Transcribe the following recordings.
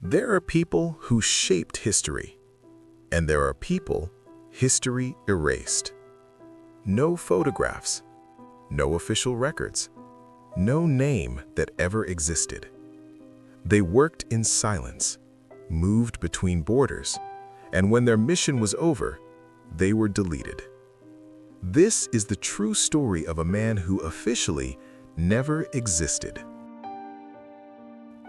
There are people who shaped history, and there are people history erased. No photographs, no official records, no name that ever existed. They worked in silence, moved between borders, and when their mission was over, they were deleted. This is the true story of a man who officially never existed.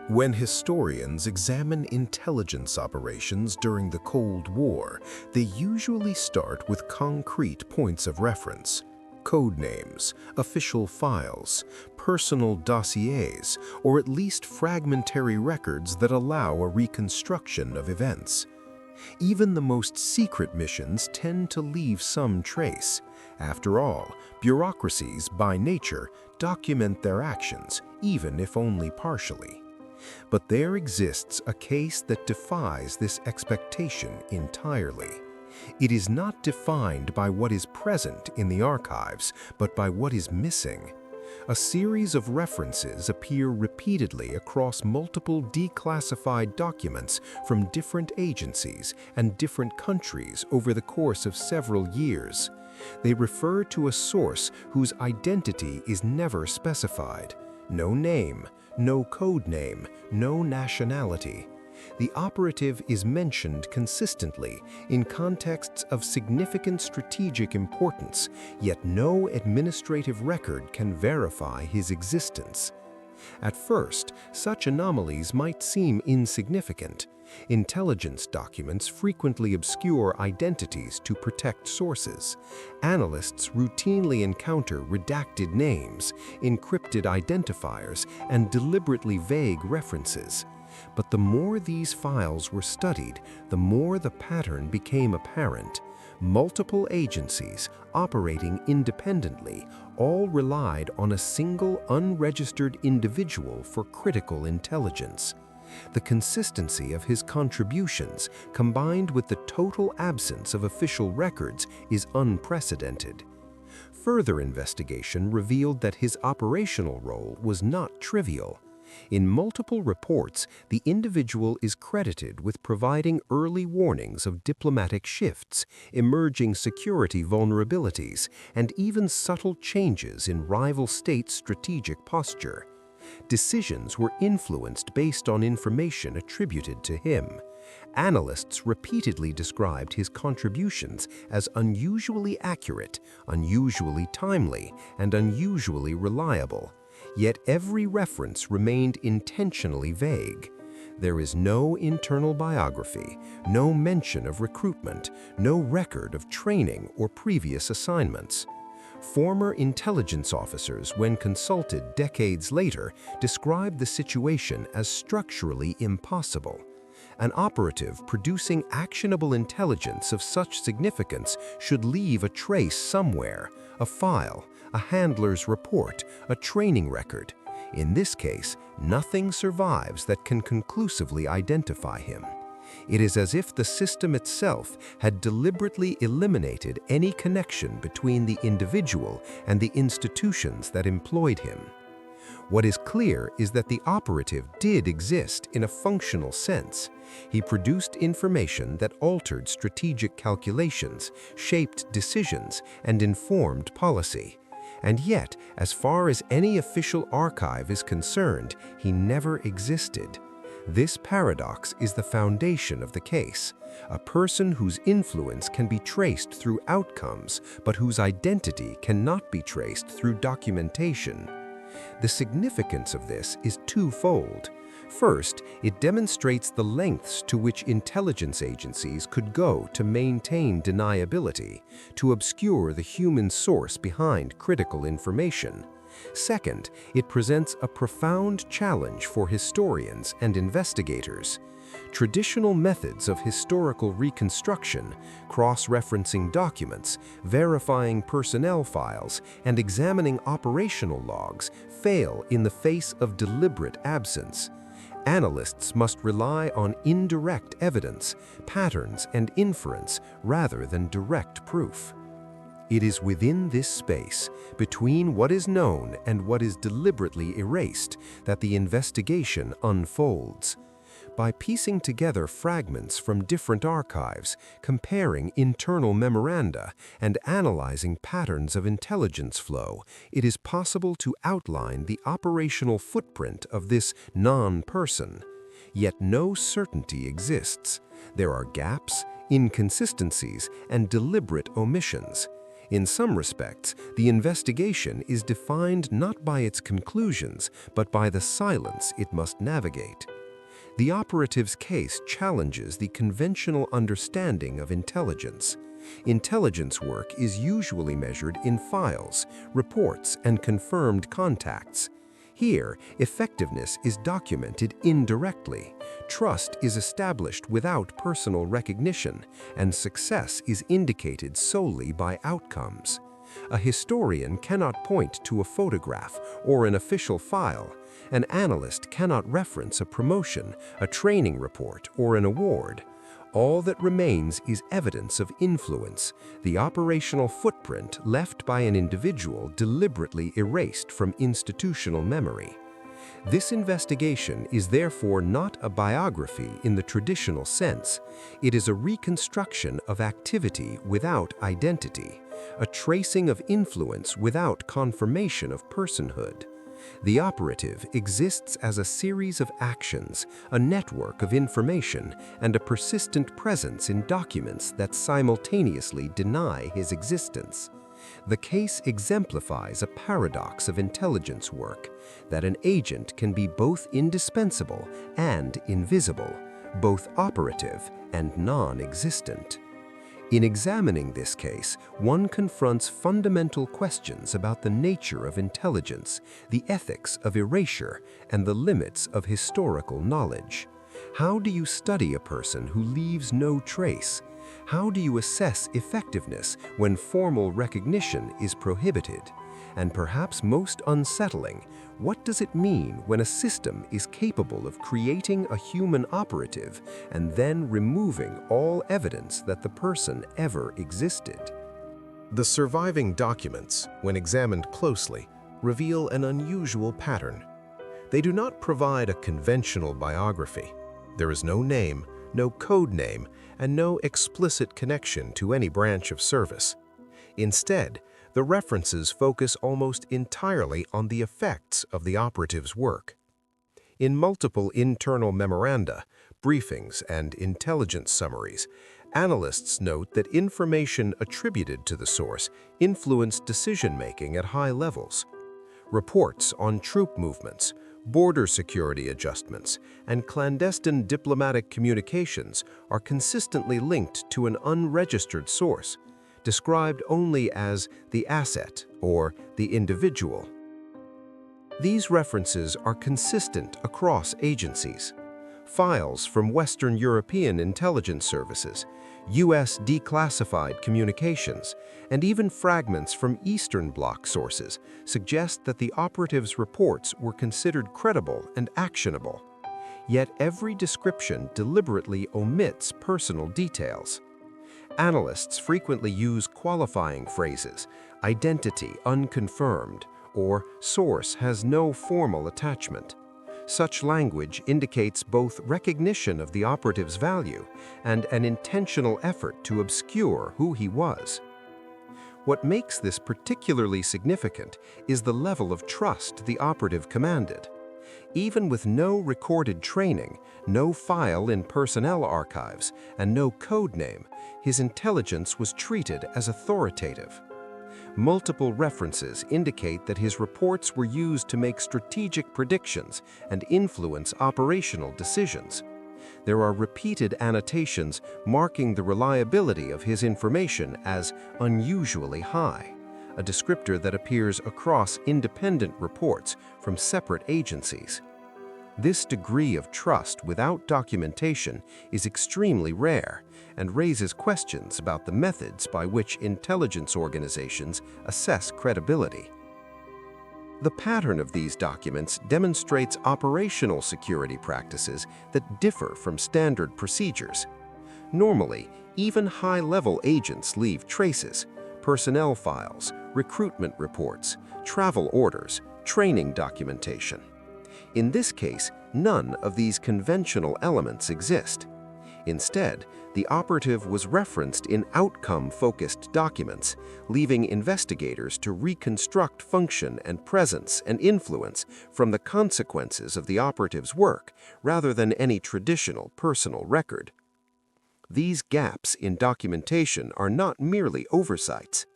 When historians examine intelligence operations during the Cold War, they usually start with concrete points of reference: code names, official files, personal dossiers, or at least fragmentary records that allow a reconstruction of events. Even the most secret missions tend to leave some trace. After all, bureaucracies, by nature, document their actions, even if only partially. But there exists a case that defies this expectation entirely. It is not defined by what is present in the archives, but by what is missing. A series of references appear repeatedly across multiple declassified documents from different agencies and different countries over the course of several years. They refer to a source whose identity is never specified. No name, no code name, no nationality. The operative is mentioned consistently in contexts of significant strategic importance, yet no administrative record can verify his existence. At first, such anomalies might seem insignificant. Intelligence documents frequently obscure identities to protect sources. Analysts routinely encounter redacted names, encrypted identifiers, and deliberately vague references. But the more these files were studied, the more the pattern became apparent. Multiple agencies, operating independently, all relied on a single unregistered individual for critical intelligence. The consistency of his contributions, combined with the total absence of official records, is unprecedented. Further investigation revealed that his operational role was not trivial. In multiple reports, the individual is credited with providing early warnings of diplomatic shifts, emerging security vulnerabilities, and even subtle changes in rival states' strategic posture. Decisions were influenced based on information attributed to him. Analysts repeatedly described his contributions as unusually accurate, unusually timely, and unusually reliable. Yet every reference remained intentionally vague. There is no internal biography, no mention of recruitment, no record of training or previous assignments. Former intelligence officers, when consulted decades later, described the situation as structurally impossible. An operative producing actionable intelligence of such significance should leave a trace somewhere: a file, a handler's report, a training record. In this case, nothing survives that can conclusively identify him. It is as if the system itself had deliberately eliminated any connection between the individual and the institutions that employed him. What is clear is that the operative did exist in a functional sense. He produced information that altered strategic calculations, shaped decisions, and informed policy. And yet, as far as any official archive is concerned, he never existed. This paradox is the foundation of the case. A person whose influence can be traced through outcomes, but whose identity cannot be traced through documentation. The significance of this is twofold. First, it demonstrates the lengths to which intelligence agencies could go to maintain deniability, to obscure the human source behind critical information. Second, it presents a profound challenge for historians and investigators. Traditional methods of historical reconstruction, cross-referencing documents, verifying personnel files, and examining operational logs, fail in the face of deliberate absence. Analysts must rely on indirect evidence, patterns, and inference rather than direct proof. It is within this space, between what is known and what is deliberately erased, that the investigation unfolds. By piecing together fragments from different archives, comparing internal memoranda, and analyzing patterns of intelligence flow, it is possible to outline the operational footprint of this non-person. Yet no certainty exists. There are gaps, inconsistencies, and deliberate omissions. In some respects, the investigation is defined not by its conclusions, but by the silence it must navigate. The operative's case challenges the conventional understanding of intelligence. Intelligence work is usually measured in files, reports, and confirmed contacts. Here, effectiveness is documented indirectly, trust is established without personal recognition, and success is indicated solely by outcomes. A historian cannot point to a photograph or an official file. An analyst cannot reference a promotion, a training report, or an award. All that remains is evidence of influence, the operational footprint left by an individual deliberately erased from institutional memory. This investigation is therefore not a biography in the traditional sense. It is a reconstruction of activity without identity, a tracing of influence without confirmation of personhood. The operative exists as a series of actions, a network of information, and a persistent presence in documents that simultaneously deny his existence. The case exemplifies a paradox of intelligence work, that an agent can be both indispensable and invisible, both operative and non-existent. In examining this case, one confronts fundamental questions about the nature of intelligence, the ethics of erasure, and the limits of historical knowledge. How do you study a person who leaves no trace? How do you assess effectiveness when formal recognition is prohibited? And perhaps most unsettling, what does it mean when a system is capable of creating a human operative and then removing all evidence that the person ever existed? The surviving documents, when examined closely, reveal an unusual pattern. They do not provide a conventional biography. There is no name, no code name, and no explicit connection to any branch of service. Instead, the references focus almost entirely on the effects of the operative's work. In multiple internal memoranda, briefings, and intelligence summaries, analysts note that information attributed to the source influenced decision-making at high levels. Reports on troop movements, border security adjustments, and clandestine diplomatic communications are consistently linked to an unregistered source, described only as the asset or the individual. These references are consistent across agencies. Files from Western European intelligence services, U.S. declassified communications, and even fragments from Eastern Bloc sources suggest that the operative's reports were considered credible and actionable. Yet every description deliberately omits personal details. Analysts frequently use qualifying phrases, identity unconfirmed, or source has no formal attachment. Such language indicates both recognition of the operative's value and an intentional effort to obscure who he was. What makes this particularly significant is the level of trust the operative commanded. Even with no recorded training, no file in personnel archives, and no code name, his intelligence was treated as authoritative. Multiple references indicate that his reports were used to make strategic predictions and influence operational decisions. There are repeated annotations marking the reliability of his information as unusually high, a descriptor that appears across independent reports from separate agencies. This degree of trust without documentation is extremely rare and raises questions about the methods by which intelligence organizations assess credibility. The pattern of these documents demonstrates operational security practices that differ from standard procedures. Normally, even high-level agents leave traces: personnel files, recruitment reports, travel orders, training documentation. In this case, none of these conventional elements exist. Instead, the operative was referenced in outcome-focused documents, leaving investigators to reconstruct function and presence and influence from the consequences of the operative's work rather than any traditional personal record. These gaps in documentation are not merely oversights.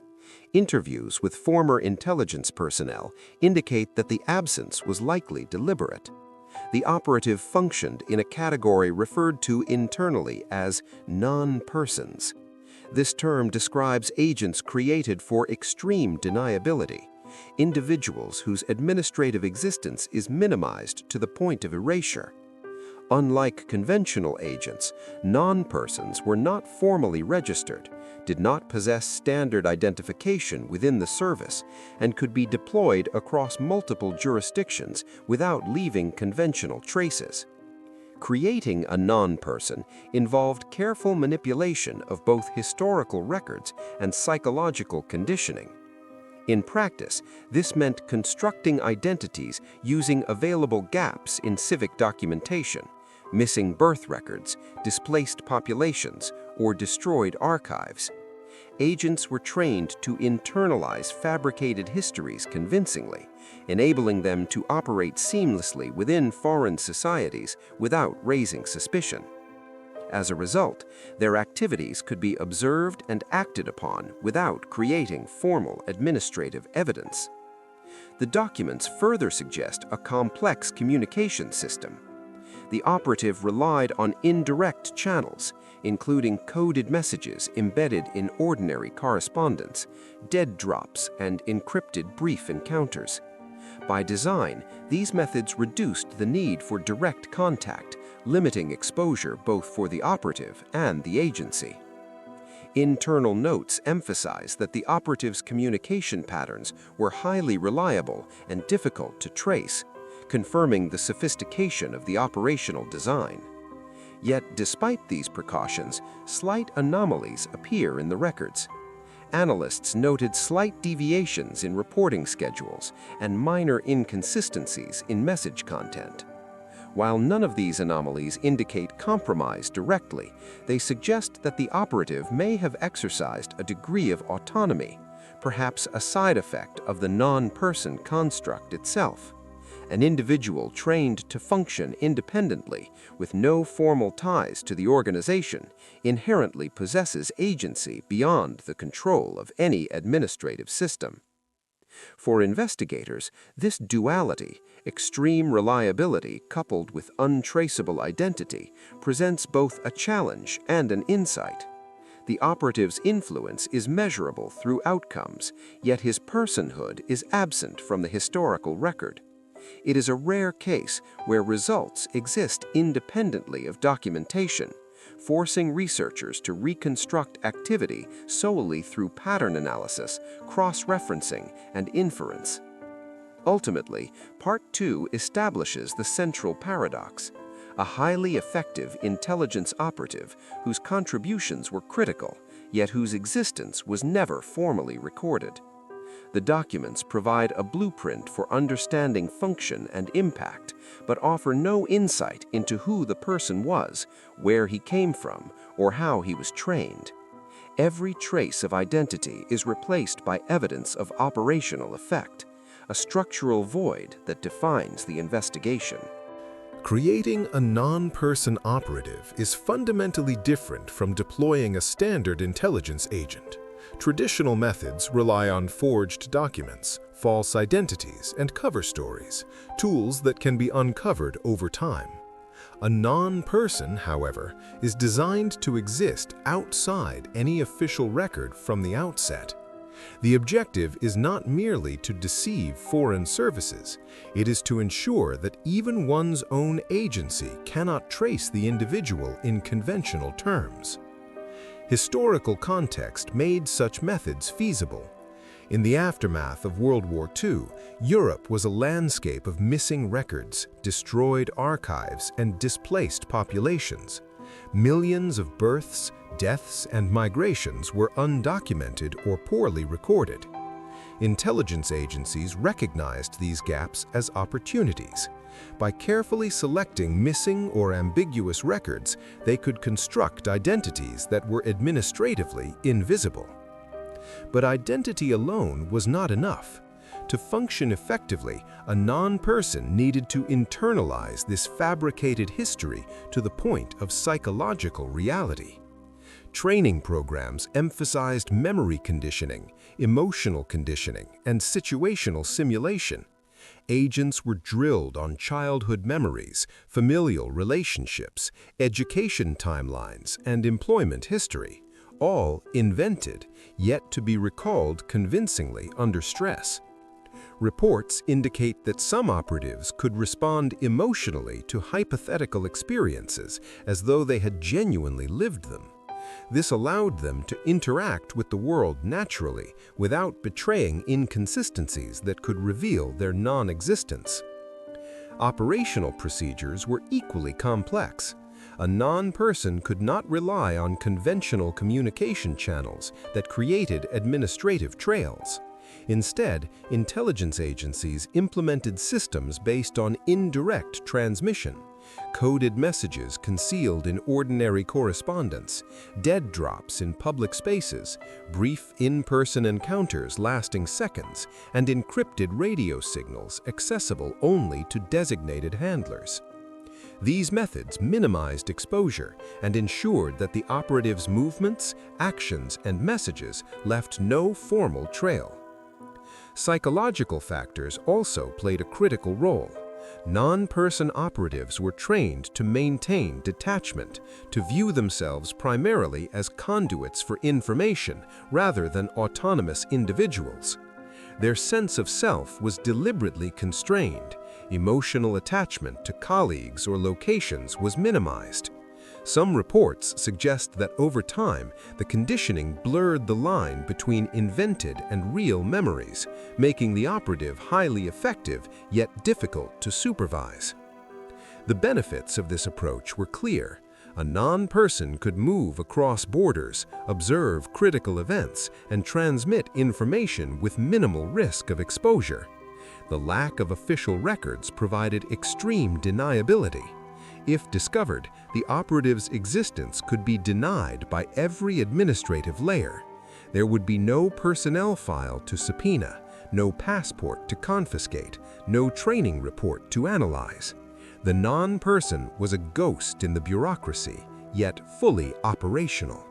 Interviews with former intelligence personnel indicate that the absence was likely deliberate. The operative functioned in a category referred to internally as non-persons. This term describes agents created for extreme deniability, individuals whose administrative existence is minimized to the point of erasure. Unlike conventional agents, non-persons were not formally registered, did not possess standard identification within the service, and could be deployed across multiple jurisdictions without leaving conventional traces. Creating a non-person involved careful manipulation of both historical records and psychological conditioning. In practice, this meant constructing identities using available gaps in civic documentation, missing birth records, displaced populations, or destroyed archives. Agents were trained to internalize fabricated histories convincingly, enabling them to operate seamlessly within foreign societies without raising suspicion. As a result, their activities could be observed and acted upon without creating formal administrative evidence. The documents further suggest a complex communication system. The operative relied on indirect channels, including coded messages embedded in ordinary correspondence, dead drops, and encrypted brief encounters. By design, these methods reduced the need for direct contact, limiting exposure both for the operative and the agency. Internal notes emphasize that the operative's communication patterns were highly reliable and difficult to trace, confirming the sophistication of the operational design. Yet, despite these precautions, slight anomalies appear in the records. Analysts noted slight deviations in reporting schedules and minor inconsistencies in message content. While none of these anomalies indicate compromise directly, they suggest that the operative may have exercised a degree of autonomy, perhaps a side effect of the non-person construct itself. An individual trained to function independently with no formal ties to the organization inherently possesses agency beyond the control of any administrative system. For investigators, this duality, extreme reliability coupled with untraceable identity, presents both a challenge and an insight. The operative's influence is measurable through outcomes, yet his personhood is absent from the historical record. It is a rare case where results exist independently of documentation, forcing researchers to reconstruct activity solely through pattern analysis, cross-referencing, and inference. Ultimately, Part 2 establishes the central paradox: a highly effective intelligence operative whose contributions were critical, yet whose existence was never formally recorded. The documents provide a blueprint for understanding function and impact, but offer no insight into who the person was, where he came from, or how he was trained. Every trace of identity is replaced by evidence of operational effect, a structural void that defines the investigation. Creating a non-person operative is fundamentally different from deploying a standard intelligence agent. Traditional methods rely on forged documents, false identities, and cover stories, tools that can be uncovered over time. A non-person, however, is designed to exist outside any official record from the outset. The objective is not merely to deceive foreign services, it is to ensure that even one's own agency cannot trace the individual in conventional terms. Historical context made such methods feasible. In the aftermath of World War II, Europe was a landscape of missing records, destroyed archives, and displaced populations. Millions of births, deaths, and migrations were undocumented or poorly recorded. Intelligence agencies recognized these gaps as opportunities. By carefully selecting missing or ambiguous records, they could construct identities that were administratively invisible. But identity alone was not enough. To function effectively, a non-person needed to internalize this fabricated history to the point of psychological reality. Training programs emphasized memory conditioning, emotional conditioning, and situational simulation. Agents were drilled on childhood memories, familial relationships, education timelines, and employment history, all invented, yet to be recalled convincingly under stress. Reports indicate that some operatives could respond emotionally to hypothetical experiences as though they had genuinely lived them. This allowed them to interact with the world naturally without betraying inconsistencies that could reveal their non-existence. Operational procedures were equally complex. A non-person could not rely on conventional communication channels that created administrative trails. Instead, intelligence agencies implemented systems based on indirect transmission, coded messages concealed in ordinary correspondence, dead drops in public spaces, brief in-person encounters lasting seconds, and encrypted radio signals accessible only to designated handlers. These methods minimized exposure and ensured that the operative's movements, actions, and messages left no formal trail. Psychological factors also played a critical role. Non-person operatives were trained to maintain detachment, to view themselves primarily as conduits for information rather than autonomous individuals. Their sense of self was deliberately constrained. Emotional attachment to colleagues or locations was minimized. Some reports suggest that over time, the conditioning blurred the line between invented and real memories, making the operative highly effective yet difficult to supervise. The benefits of this approach were clear. A non-person could move across borders, observe critical events, and transmit information with minimal risk of exposure. The lack of official records provided extreme deniability. If discovered, the operative's existence could be denied by every administrative layer. There would be no personnel file to subpoena, no passport to confiscate, no training report to analyze. The non-person was a ghost in the bureaucracy, yet fully operational.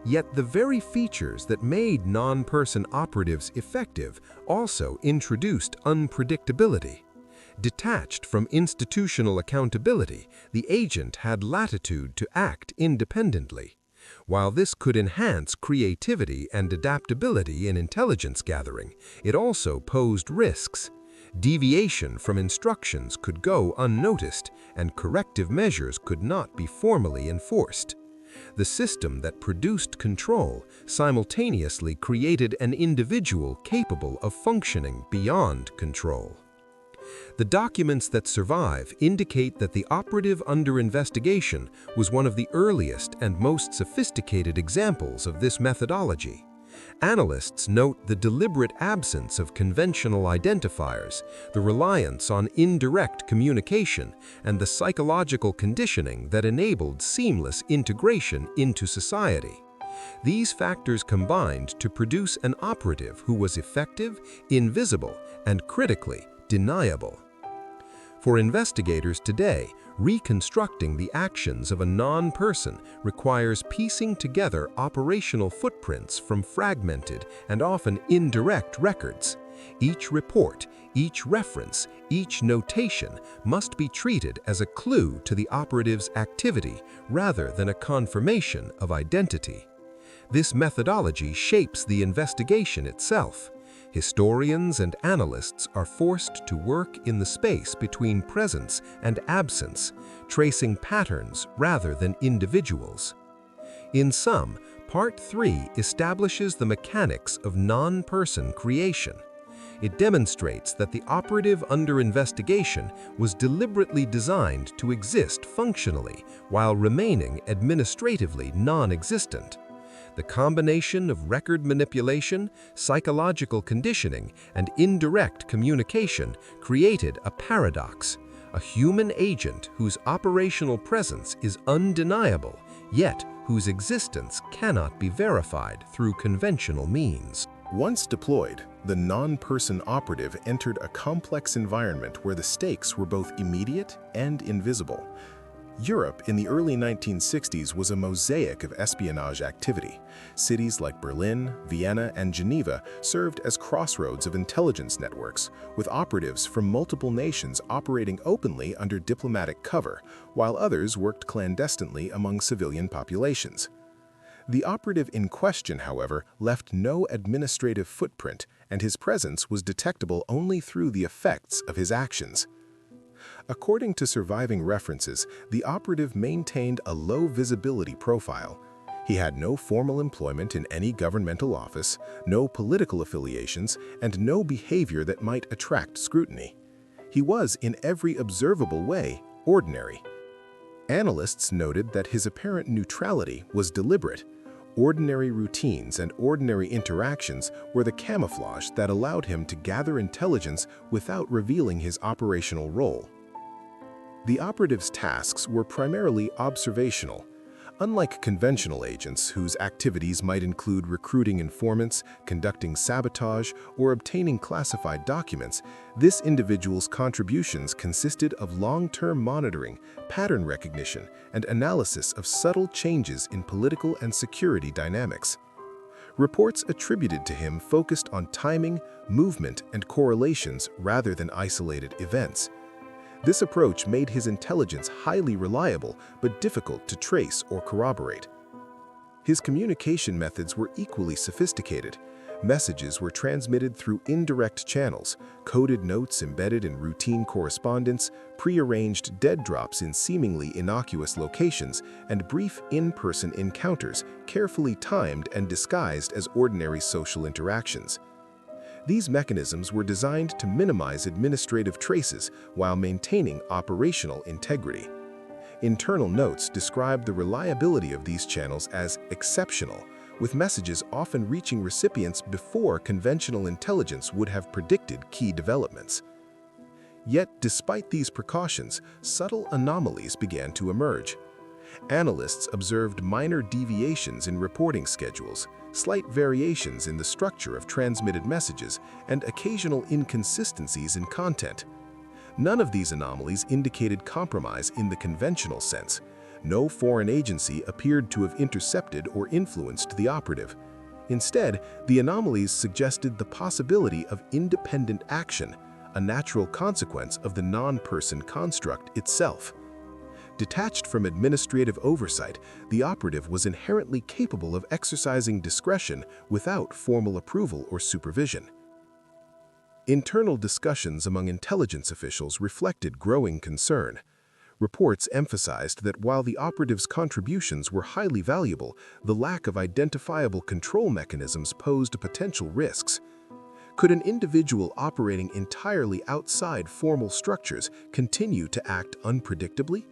Yet the very features that made non-person operatives effective also introduced unpredictability. Detached from institutional accountability, the agent had latitude to act independently. While this could enhance creativity and adaptability in intelligence gathering, it also posed risks. Deviation from instructions could go unnoticed, and corrective measures could not be formally enforced. The system that produced control simultaneously created an individual capable of functioning beyond control. The documents that survive indicate that the operative under investigation was one of the earliest and most sophisticated examples of this methodology. Analysts note the deliberate absence of conventional identifiers, the reliance on indirect communication, and the psychological conditioning that enabled seamless integration into society. These factors combined to produce an operative who was effective, invisible, and critically deniable. For investigators today, reconstructing the actions of a non-person requires piecing together operational footprints from fragmented and often indirect records. Each report, each reference, each notation must be treated as a clue to the operative's activity rather than a confirmation of identity. This methodology shapes the investigation itself. Historians and analysts are forced to work in the space between presence and absence, tracing patterns rather than individuals. In sum, Part 3 establishes the mechanics of non-person creation. It demonstrates that the operative under investigation was deliberately designed to exist functionally while remaining administratively non-existent. The combination of record manipulation, psychological conditioning, and indirect communication created a paradox. A human agent whose operational presence is undeniable, yet whose existence cannot be verified through conventional means. Once deployed, the non-person operative entered a complex environment where the stakes were both immediate and invisible. Europe in the early 1960s was a mosaic of espionage activity. Cities like Berlin, Vienna, and Geneva served as crossroads of intelligence networks, with operatives from multiple nations operating openly under diplomatic cover, while others worked clandestinely among civilian populations. The operative in question, however, left no administrative footprint, and his presence was detectable only through the effects of his actions. According to surviving references, the operative maintained a low visibility profile. He had no formal employment in any governmental office, no political affiliations, and no behavior that might attract scrutiny. He was, in every observable way, ordinary. Analysts noted that his apparent neutrality was deliberate. Ordinary routines and ordinary interactions were the camouflage that allowed him to gather intelligence without revealing his operational role. The operative's tasks were primarily observational. Unlike conventional agents whose activities might include recruiting informants, conducting sabotage, or obtaining classified documents, this individual's contributions consisted of long-term monitoring, pattern recognition, and analysis of subtle changes in political and security dynamics. Reports attributed to him focused on timing, movement, and correlations rather than isolated events. This approach made his intelligence highly reliable but difficult to trace or corroborate. His communication methods were equally sophisticated. Messages were transmitted through indirect channels, coded notes embedded in routine correspondence, prearranged dead drops in seemingly innocuous locations, and brief in-person encounters, carefully timed and disguised as ordinary social interactions. These mechanisms were designed to minimize administrative traces while maintaining operational integrity. Internal notes describe the reliability of these channels as exceptional, with messages often reaching recipients before conventional intelligence would have predicted key developments. Yet, despite these precautions, subtle anomalies began to emerge. Analysts observed minor deviations in reporting schedules, slight variations in the structure of transmitted messages, and occasional inconsistencies in content. None of these anomalies indicated compromise in the conventional sense. No foreign agency appeared to have intercepted or influenced the operative. Instead, the anomalies suggested the possibility of independent action, a natural consequence of the non-person construct itself. Detached from administrative oversight, the operative was inherently capable of exercising discretion without formal approval or supervision. Internal discussions among intelligence officials reflected growing concern. Reports emphasized that while the operative's contributions were highly valuable, the lack of identifiable control mechanisms posed potential risks. Could an individual operating entirely outside formal structures continue to act unpredictably?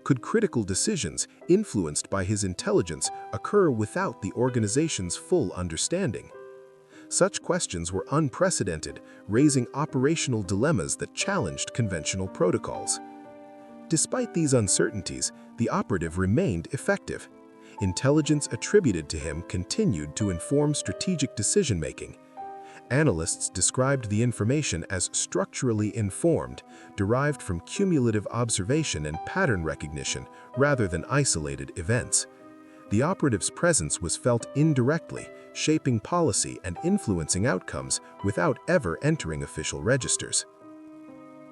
Could critical decisions, influenced by his intelligence, occur without the organization's full understanding? Such questions were unprecedented, raising operational dilemmas that challenged conventional protocols. Despite these uncertainties, the operative remained effective. Intelligence attributed to him continued to inform strategic decision-making. Analysts described the information as structurally informed, derived from cumulative observation and pattern recognition rather than isolated events. The operative's presence was felt indirectly, shaping policy and influencing outcomes without ever entering official registers.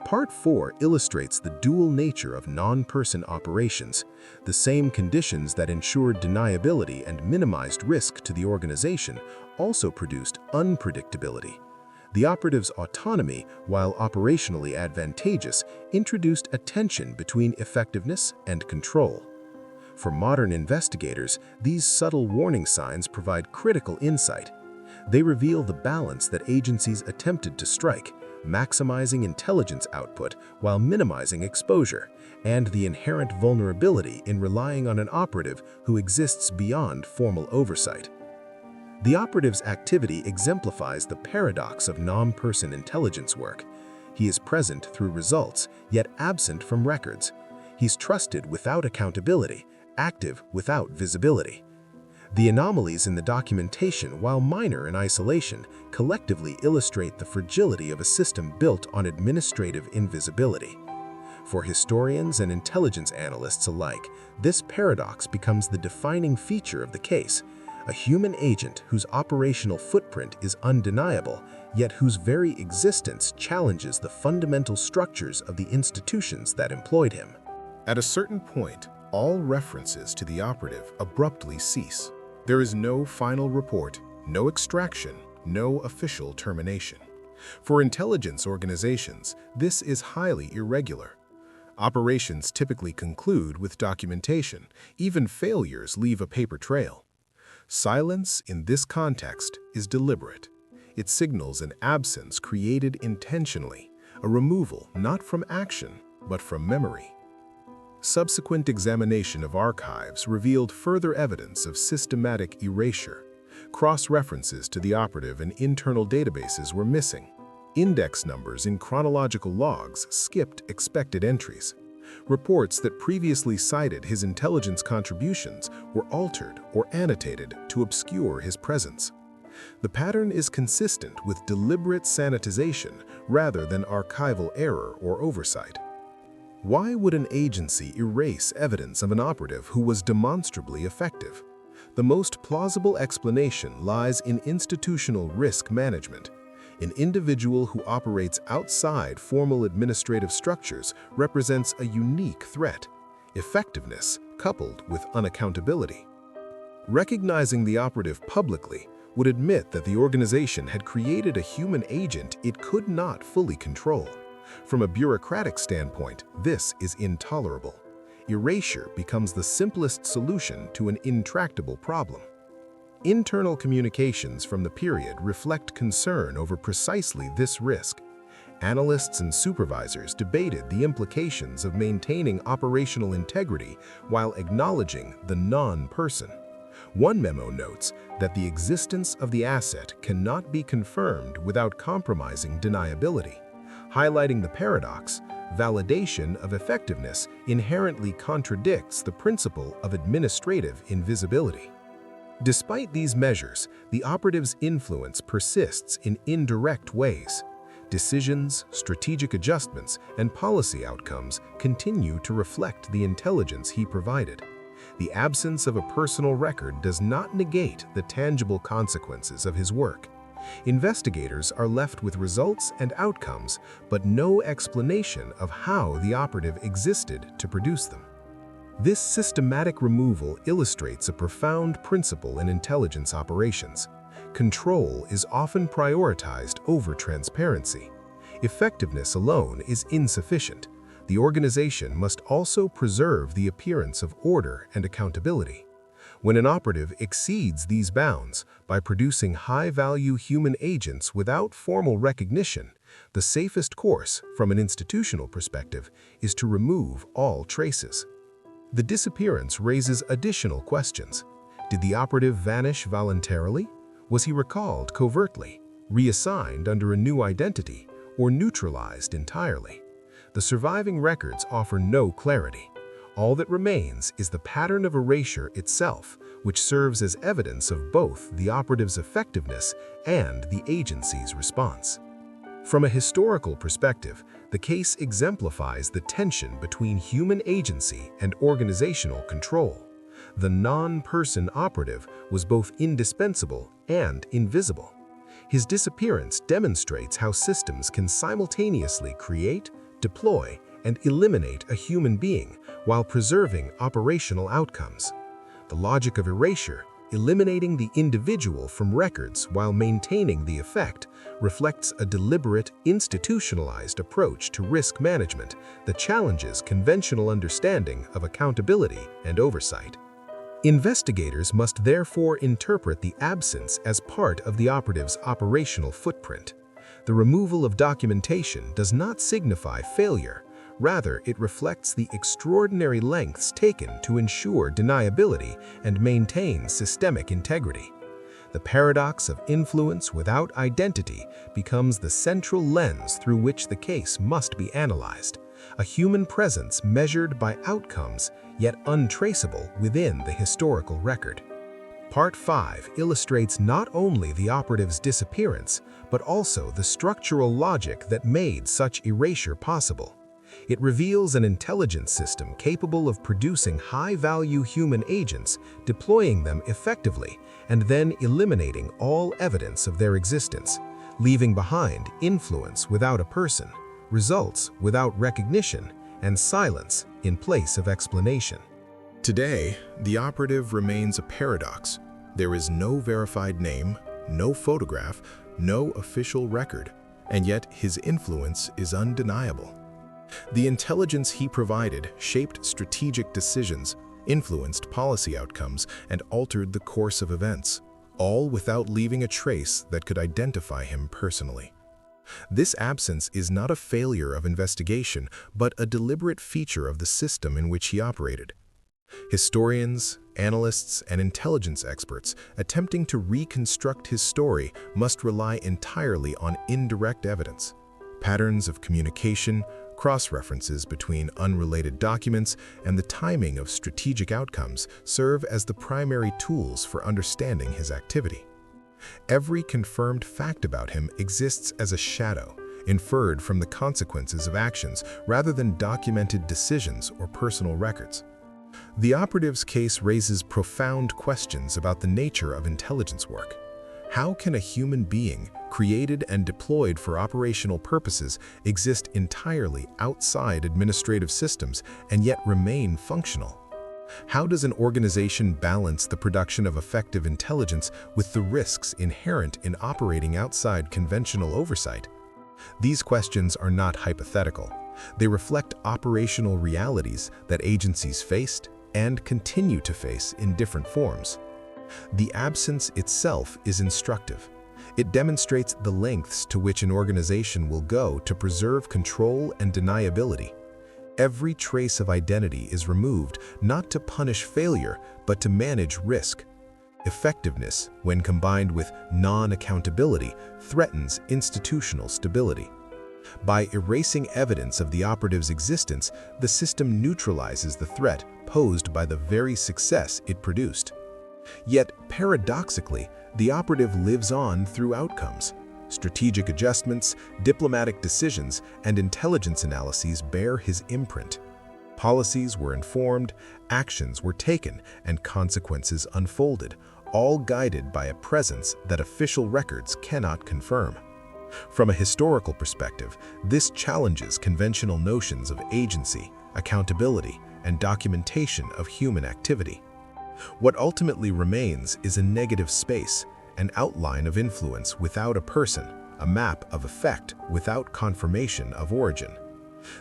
Part 4 illustrates the dual nature of non-person operations. The same conditions that ensured deniability and minimized risk to the organization also produced unpredictability. The operative's autonomy, while operationally advantageous, introduced a tension between effectiveness and control. For modern investigators, these subtle warning signs provide critical insight. They reveal the balance that agencies attempted to strike, maximizing intelligence output while minimizing exposure, and the inherent vulnerability in relying on an operative who exists beyond formal oversight. The operative's activity exemplifies the paradox of non-person intelligence work. He is present through results, yet absent from records. He's trusted without accountability, active without visibility. The anomalies in the documentation, while minor in isolation, collectively illustrate the fragility of a system built on administrative invisibility. For historians and intelligence analysts alike, this paradox becomes the defining feature of the case: a human agent whose operational footprint is undeniable, yet whose very existence challenges the fundamental structures of the institutions that employed him. At a certain point, all references to the operative abruptly cease. There is no final report, no extraction, no official termination. For intelligence organizations, this is highly irregular. Operations typically conclude with documentation. Even failures leave a paper trail. Silence in this context is deliberate. It signals an absence created intentionally, a removal not from action, but from memory. Subsequent examination of archives revealed further evidence of systematic erasure. Cross-references to the operative and internal databases were missing. Index numbers in chronological logs skipped expected entries. Reports that previously cited his intelligence contributions were altered or annotated to obscure his presence. The pattern is consistent with deliberate sanitization rather than archival error or oversight. Why would an agency erase evidence of an operative who was demonstrably effective? The most plausible explanation lies in institutional risk management. An individual who operates outside formal administrative structures represents a unique threat: effectiveness coupled with unaccountability. Recognizing the operative publicly would admit that the organization had created a human agent it could not fully control. From a bureaucratic standpoint, this is intolerable. Erasure becomes the simplest solution to an intractable problem. Internal communications from the period reflect concern over precisely this risk. Analysts and supervisors debated the implications of maintaining operational integrity while acknowledging the non-person. One memo notes that the existence of the asset cannot be confirmed without compromising deniability. Highlighting the paradox, validation of effectiveness inherently contradicts the principle of administrative invisibility. Despite these measures, the operative's influence persists in indirect ways. Decisions, strategic adjustments, and policy outcomes continue to reflect the intelligence he provided. The absence of a personal record does not negate the tangible consequences of his work. Investigators are left with results and outcomes, but no explanation of how the operative existed to produce them. This systematic removal illustrates a profound principle in intelligence operations. Control is often prioritized over transparency. Effectiveness alone is insufficient. The organization must also preserve the appearance of order and accountability. When an operative exceeds these bounds by producing high-value human agents without formal recognition, the safest course, from an institutional perspective, is to remove all traces. The disappearance raises additional questions. Did the operative vanish voluntarily? Was he recalled covertly, reassigned under a new identity, or neutralized entirely? The surviving records offer no clarity. All that remains is the pattern of erasure itself, which serves as evidence of both the operative's effectiveness and the agency's response. From a historical perspective, the case exemplifies the tension between human agency and organizational control. The non-person operative was both indispensable and invisible. His disappearance demonstrates how systems can simultaneously create, deploy, and eliminate a human being while preserving operational outcomes. The logic of erasure, eliminating the individual from records while maintaining the effect, reflects a deliberate, institutionalized approach to risk management that challenges conventional understanding of accountability and oversight. Investigators must therefore interpret the absence as part of the operative's operational footprint. The removal of documentation does not signify failure. Rather, it reflects the extraordinary lengths taken to ensure deniability and maintain systemic integrity. The paradox of influence without identity becomes the central lens through which the case must be analyzed, a human presence measured by outcomes yet untraceable within the historical record. Part 5 illustrates not only the operative's disappearance, but also the structural logic that made such erasure possible. It reveals an intelligence system capable of producing high-value human agents, deploying them effectively, and then eliminating all evidence of their existence, leaving behind influence without a person, results without recognition, and silence in place of explanation. Today, the operative remains a paradox. There is no verified name, no photograph, no official record, and yet his influence is undeniable. The intelligence he provided shaped strategic decisions, influenced policy outcomes, and altered the course of events, all without leaving a trace that could identify him personally. This absence is not a failure of investigation, but a deliberate feature of the system in which he operated. Historians, analysts, and intelligence experts attempting to reconstruct his story must rely entirely on indirect evidence. Patterns of communication, cross-references between unrelated documents, and the timing of strategic outcomes serve as the primary tools for understanding his activity. Every confirmed fact about him exists as a shadow, inferred from the consequences of actions rather than documented decisions or personal records. The operative's case raises profound questions about the nature of intelligence work. How can a human being, created and deployed for operational purposes, exist entirely outside administrative systems and yet remain functional? How does an organization balance the production of effective intelligence with the risks inherent in operating outside conventional oversight? These questions are not hypothetical. They reflect operational realities that agencies faced and continue to face in different forms. The absence itself is instructive. It demonstrates the lengths to which an organization will go to preserve control and deniability. Every trace of identity is removed not to punish failure, but to manage risk. Effectiveness, when combined with non-accountability, threatens institutional stability. By erasing evidence of the operative's existence, the system neutralizes the threat posed by the very success it produced. Yet, paradoxically, the operative lives on through outcomes. Strategic adjustments, diplomatic decisions, and intelligence analyses bear his imprint. Policies were informed, actions were taken, and consequences unfolded, all guided by a presence that official records cannot confirm. From a historical perspective, this challenges conventional notions of agency, accountability, and documentation of human activity. What ultimately remains is a negative space, an outline of influence without a person, a map of effect without confirmation of origin.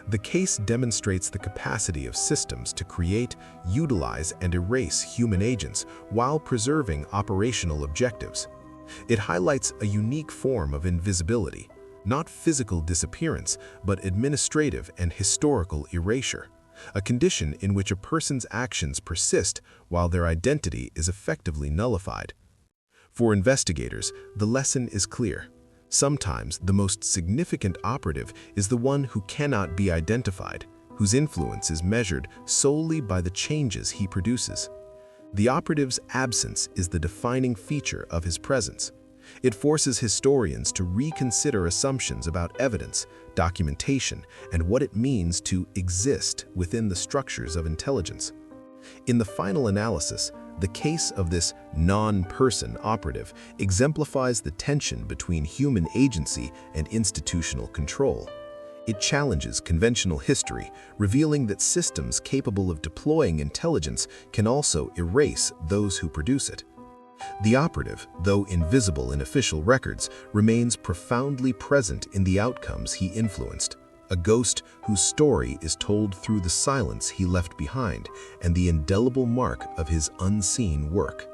The case demonstrates the capacity of systems to create, utilize, and erase human agents while preserving operational objectives. It highlights a unique form of invisibility, not physical disappearance, but administrative and historical erasure, a condition in which a person's actions persist while their identity is effectively nullified. For investigators, the lesson is clear. Sometimes the most significant operative is the one who cannot be identified, whose influence is measured solely by the changes he produces. The operative's absence is the defining feature of his presence. It forces historians to reconsider assumptions about evidence, documentation, and what it means to exist within the structures of intelligence. In the final analysis, the case of this non-person operative exemplifies the tension between human agency and institutional control. It challenges conventional history, revealing that systems capable of deploying intelligence can also erase those who produce it. The operative, though invisible in official records, remains profoundly present in the outcomes he influenced, a ghost whose story is told through the silence he left behind and the indelible mark of his unseen work.